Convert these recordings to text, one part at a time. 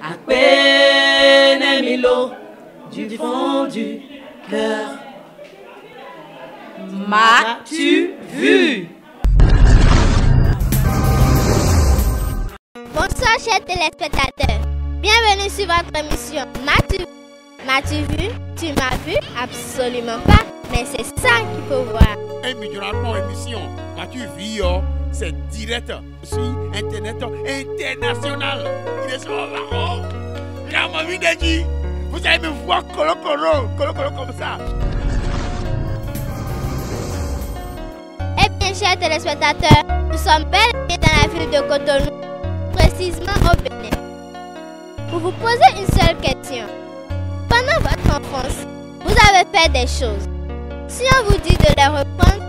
à peine Milo, du fond du cœur. M'as-tu vu? Bonsoir chers téléspectateurs, bienvenue sur votre émission M'as-tu vu? Tu m'as vu? Absolument pas, mais c'est ça qu'il faut voir. Immédiatement émission M'as-tu vu? C'est direct sur internet international. Il est sur Maroc. Quand ma vie dit, vous allez me voir colo comme ça. Eh bien chers téléspectateurs, nous sommes bel et bien dans la ville de Cotonou, précisément au Bénin. Pour vous poser une seule question. Pendant votre enfance, vous avez fait des choses. Si on vous dit de les reprendre,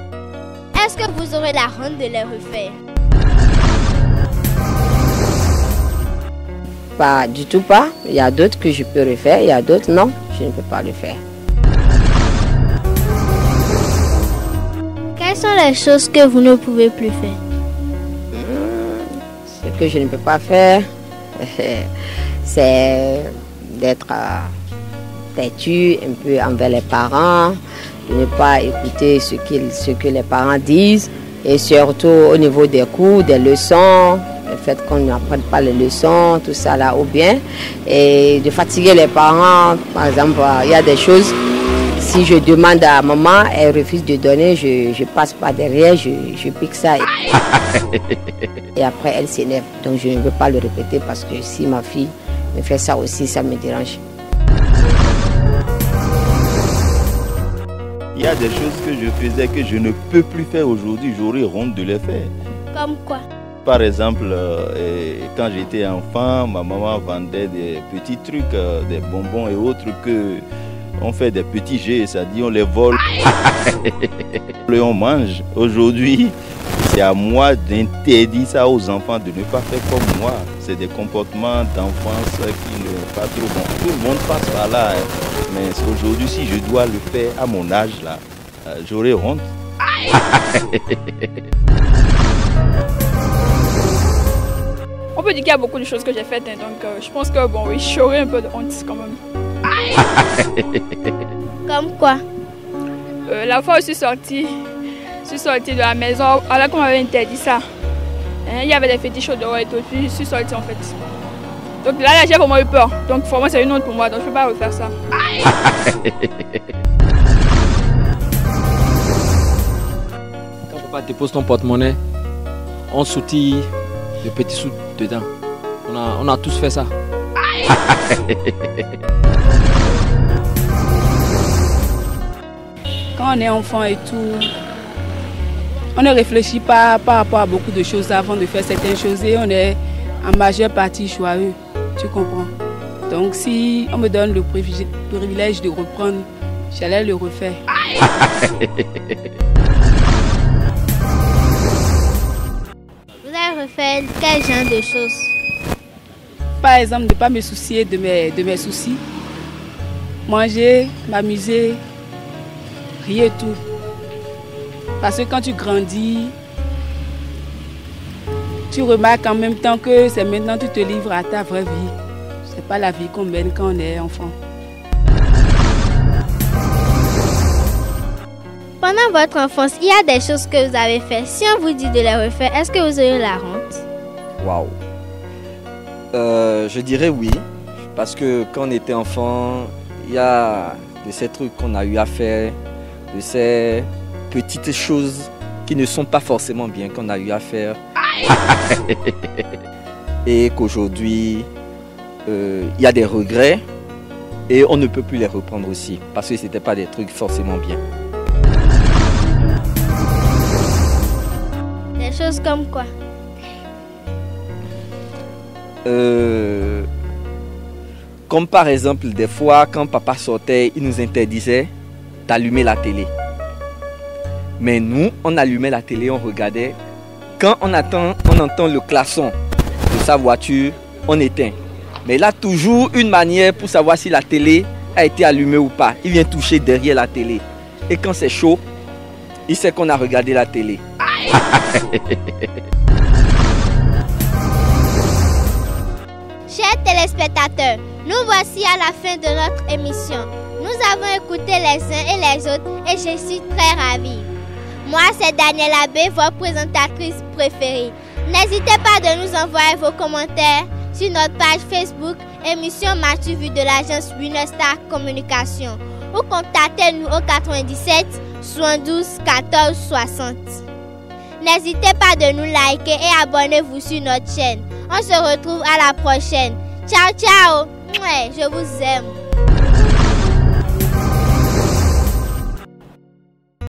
est-ce que vous aurez la honte de les refaire? Pas du tout pas. Il y a d'autres que je peux refaire, il y a d'autres non, je ne peux pas le faire. Quelles sont les choses que vous ne pouvez plus faire? Ce que je ne peux pas faire, c'est d'être têtu un peu envers les parents, de ne pas écouter ce que les parents disent, et surtout au niveau des cours, des leçons, le fait qu'on n'apprenne pas les leçons, tout ça là, ou bien, et de fatiguer les parents. Par exemple, il y a des choses, si je demande à maman, elle refuse de donner, je passe par derrière, je pique ça. Et après, elle s'énerve. Donc je ne veux pas le répéter parce que si ma fille me fait ça aussi, ça me dérange. Il y a des choses que je faisais que je ne peux plus faire aujourd'hui, j'aurais honte de les faire. Comme quoi? Par exemple, quand j'étais enfant, ma maman vendait des petits trucs, des bonbons et autres que on fait des petits jets, c'est-à-dire on les vole et on mange. Aujourd'hui, c'est à moi d'interdire ça aux enfants de ne pas faire comme moi. C'est des comportements d'enfance qui ne sont pas trop bons. Tout le monde passe par là, hein. Mais aujourd'hui, si je dois le faire à mon âge, là, j'aurais honte. On peut dire qu'il y a beaucoup de choses que j'ai faites, hein, donc je pense que bon, oui, j'aurais un peu de honte quand même. Comme quoi? La fois où je suis sortie de la maison, alors qu'on m'avait interdit ça. Hein, il y avait des fétiches au dehors et tout, puis je suis sortie en fait. Donc là j'ai vraiment eu peur. Donc vraiment c'est une honte pour moi, donc je ne peux pas refaire ça. Quand papa dépose ton porte-monnaie, on soutille le petit sous dedans. On a tous fait ça. Quand on est enfant et tout, on ne réfléchit pas par rapport à beaucoup de choses avant de faire certaines choses et on est en majeure partie joyeux, tu comprends? Donc si on me donne le privilège de reprendre, j'allais le refaire. Vous allez refaire quel genre de choses? Par exemple, ne pas me soucier de mes soucis, manger, m'amuser, rien et tout. Parce que quand tu grandis, tu remarques en même temps que c'est maintenant que tu te livres à ta vraie vie. C'est pas la vie qu'on mène quand on est enfant. Pendant votre enfance, il y a des choses que vous avez faites. Si on vous dit de les refaire, est-ce que vous aurez la honte? Waouh. Je dirais oui. Parce que quand on était enfant, il y a de ces trucs qu'on a eu à faire, de ces petites choses qui ne sont pas forcément bien qu'on a eu à faire. Et qu'aujourd'hui, il y a des regrets et on ne peut plus les reprendre aussi parce que ce n'était pas des trucs forcément bien. Des choses comme quoi? Comme par exemple, des fois, quand papa sortait, il nous interdisait d'allumer la télé. Mais nous, on allumait la télé, on regardait. Quand on entend le klaxon de sa voiture, on éteint. Mais il a toujours une manière pour savoir si la télé a été allumée ou pas. Il vient toucher derrière la télé. Et quand c'est chaud, il sait qu'on a regardé la télé. Chers téléspectateurs, téléspectateurs, nous voici à la fin de notre émission. Nous avons écouté les uns et les autres et je suis très ravie. Moi, c'est Danielle Abbé, votre présentatrice préférée. N'hésitez pas de nous envoyer vos commentaires sur notre page Facebook émission M'as-tu vu de l'agence Winestar Communication ou contactez-nous au 97 72 14 60. N'hésitez pas de nous liker et abonnez-vous sur notre chaîne. On se retrouve à la prochaine. Ciao, ciao. Je vous aime.